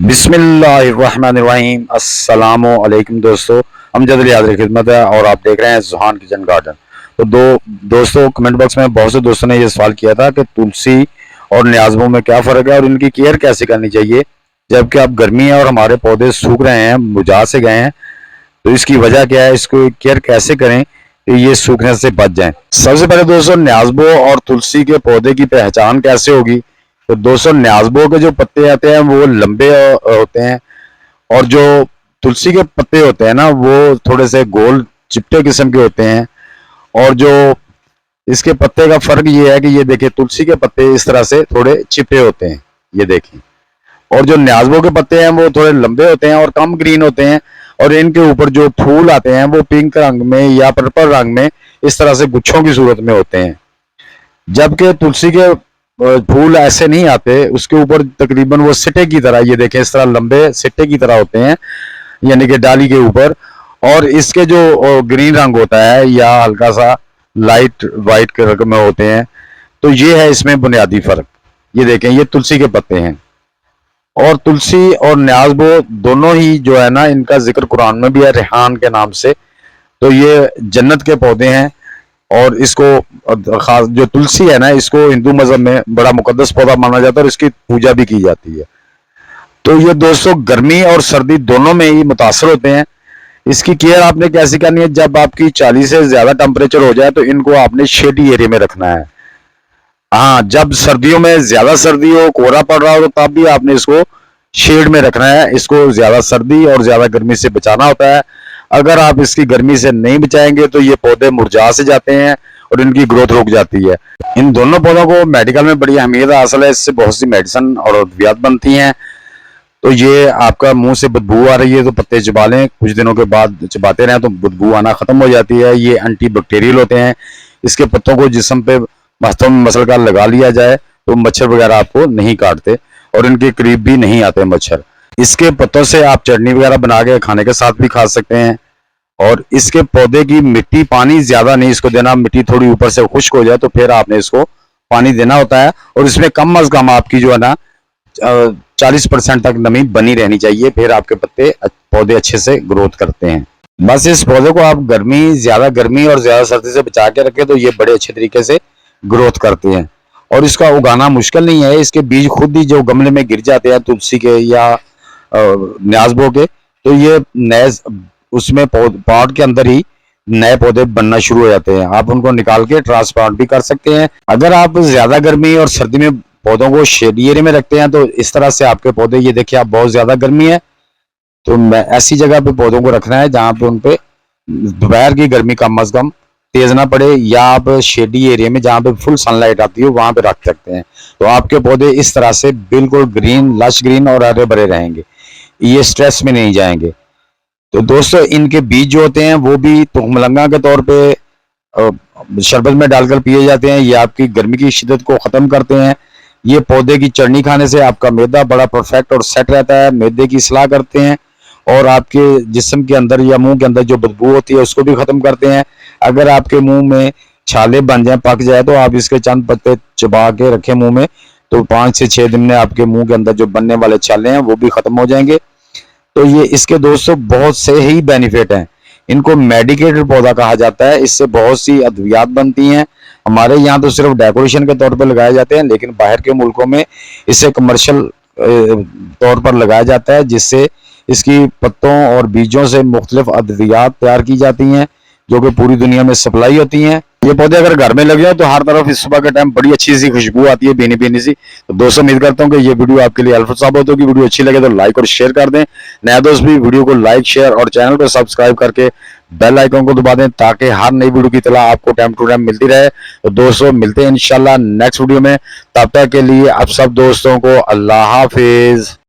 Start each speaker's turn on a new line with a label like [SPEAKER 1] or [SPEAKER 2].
[SPEAKER 1] बिस्मिल्लाहिर्रहमानिर्रहीम। अस्सलामुअलैकुम दोस्तों, अमजद अली हाज़िर खिदमत है और आप देख रहे हैं ज़ुहान किचन गार्डन। तो दोस्तों, कमेंट बॉक्स में बहुत से दोस्तों ने ये सवाल किया था कि तुलसी और न्याज़बों में क्या फ़र्क है और इनकी केयर कैसे करनी चाहिए, जबकि अब गर्मी है और हमारे पौधे सूख रहे हैं, मुरझा से गए हैं। तो इसकी वजह क्या है, इसको केयर कैसे करें कि ये सूखने से बच जाएं। सबसे पहले दोस्तों, न्याज़बों और तुलसी के पौधे की पहचान कैसे होगी। तो दोस्तों, न्याज़बों के जो पत्ते आते हैं वो लंबे होते हैं और जो तुलसी के पत्ते होते हैं ना वो थोड़े से गोल चिपटे किस्म के होते हैं। और जो इसके पत्ते का फर्क ये है कि ये देखिए, तुलसी के पत्ते इस तरह से थोड़े चिपटे होते हैं, ये देखिए। और जो न्याज़बों के पत्ते हैं वो थोड़े लंबे होते हैं और कम ग्रीन होते हैं और इनके ऊपर जो फूल आते हैं वो पिंक रंग में या पर्पल रंग में इस तरह से गुच्छों की सूरत में होते हैं। जबकि तुलसी के फूल ऐसे नहीं आते, उसके ऊपर तकरीबन वो सिट्टे की तरह, ये देखें, इस तरह लंबे सिट्टे की तरह होते हैं, यानी कि डाली के ऊपर। और इसके जो ग्रीन रंग होता है या हल्का सा लाइट वाइट कलर में होते हैं। तो ये है इसमें बुनियादी फर्क। ये देखें, ये तुलसी के पत्ते हैं और तुलसी और न्याज़बो दोनों ही जो है ना, इनका जिक्र कुरान में भी है रेहान के नाम से। तो ये जन्नत के पौधे हैं और इसको खास जो तुलसी है ना, इसको हिंदू मजहब में बड़ा मुकद्दस पौधा माना जाता है और इसकी पूजा भी की जाती है। तो ये दोस्तों गर्मी और सर्दी दोनों में ही मुतासर होते हैं। इसकी केयर आपने कैसे करनी है, जब आपकी 40 से ज्यादा टेम्परेचर हो जाए तो इनको आपने शेडी एरिया में रखना है। हाँ, जब सर्दियों में ज्यादा सर्दी हो, कोहरा पड़ रहा हो, तो तब भी आपने इसको शेड में रखना है। इसको ज्यादा सर्दी और ज्यादा गर्मी से बचाना होता है। अगर आप इसकी गर्मी से नहीं बचाएंगे तो ये पौधे मुरझा से जाते हैं और इनकी ग्रोथ रुक जाती है। इन दोनों पौधों को मेडिकल में बड़ी अहमियत हासिल है, इससे बहुत सी मेडिसिन और अद्वियात बनती हैं। तो ये आपका मुंह से बदबू आ रही है तो पत्ते चबा लें, कुछ दिनों के बाद चबाते रहें तो बदबू आना खत्म हो जाती है। ये एंटी बैक्टीरियल होते हैं। इसके पत्तों को जिस्म पे वास्तव में मसल का लगा लिया जाए तो मच्छर वगैरह आपको नहीं काटते और इनके करीब भी नहीं आते मच्छर। इसके पत्तों से आप चटनी वगैरह बना के खाने के साथ भी खा सकते हैं। और इसके पौधे की मिट्टी, पानी ज्यादा नहीं इसको देना, मिट्टी थोड़ी ऊपर से खुश्क हो जाए तो फिर आपने इसको पानी देना होता है। और इसमें कम अज कम आपकी जो है ना 40% तक नमी बनी रहनी चाहिए, फिर आपके पौधे अच्छे से ग्रोथ करते हैं। बस इस पौधे को आप ज्यादा गर्मी और ज्यादा सर्दी से बचा के रखें तो ये बड़े अच्छे तरीके से ग्रोथ करते हैं। और इसका उगाना मुश्किल नहीं है, इसके बीज खुद ही जो गमले में गिर जाते हैं तुलसी के या न्याज़बो के, तो ये नए उसमें पॉट के अंदर ही नए पौधे बनना शुरू हो जाते हैं। आप उनको निकाल के ट्रांसप्लांट भी कर सकते हैं। अगर आप ज्यादा गर्मी और सर्दी में पौधों को शेडी एरिया में रखते हैं तो इस तरह से आपके पौधे, ये देखिए, आप बहुत ज्यादा गर्मी है तो ऐसी जगह पे पौधों को रखना है जहां पे उनपे दोपहर की गर्मी कम अज कम तेज ना पड़े, या आप शेडी एरिया में जहां पे फुल सनलाइट आती हो वहां पे रख सकते हैं। तो आपके पौधे इस तरह से बिल्कुल ग्रीन, लश ग्रीन और हरे भरे रहेंगे, ये स्ट्रेस में नहीं जाएंगे। तो दोस्तों, इनके बीज जो होते हैं वो भी तुखमलंगा के तौर पे शरबत में डालकर पिए जाते हैं। ये आपकी गर्मी की शिद्दत को खत्म करते हैं। ये पौधे की चटनी खाने से आपका मैदा बड़ा परफेक्ट और सेट रहता है, मैदे की इस्लाह करते हैं और आपके जिस्म के अंदर या मुंह के अंदर जो बदबू होती है उसको भी खत्म करते हैं। अगर आपके मुंह में छाले बन जाए, पक जाए, तो आप इसके चंद पत्ते चबा के रखें मुंह में, तो 5 से 6 दिन में आपके मुंह के अंदर जो बनने वाले छाले हैं वो भी खत्म हो जाएंगे। तो ये इसके दोस्तों बहुत से ही बेनिफिट हैं। इनको मेडिकेटेड पौधा कहा जाता है, इससे बहुत सी अद्वियात बनती हैं। हमारे यहाँ तो सिर्फ डेकोरेशन के तौर पर लगाए जाते हैं, लेकिन बाहर के मुल्कों में इसे कमर्शियल तौर पर लगाया जाता है, जिससे इसकी पत्तों और बीजों से मुख्तलिफ अद्वियात तैयार की जाती हैं जो कि पूरी दुनिया में सप्लाई होती हैं। ये पौधे अगर घर में लगे हो तो हर तरफ इस सुबह के टाइम बड़ी अच्छी सी खुशबू आती है, भीनी भीनी सी। तो दोस्तों, उम्मीद करता हूँ कि ये वीडियो आपके लिए हेल्पफुल साबित होगी। वीडियो अच्छी लगे तो लाइक और शेयर कर दें। नया दोस्त भी वीडियो को लाइक, शेयर और चैनल को सब्सक्राइब करके बेल आइकन को दबा दें ताकि हर नई वीडियो की इत्तला आपको टाइम टू टाइम मिलती रहे। तो दोस्तों, मिलते हैं इंशाल्लाह नेक्स्ट वीडियो में। तब तक के लिए आप सब दोस्तों को अल्लाह हाफिज।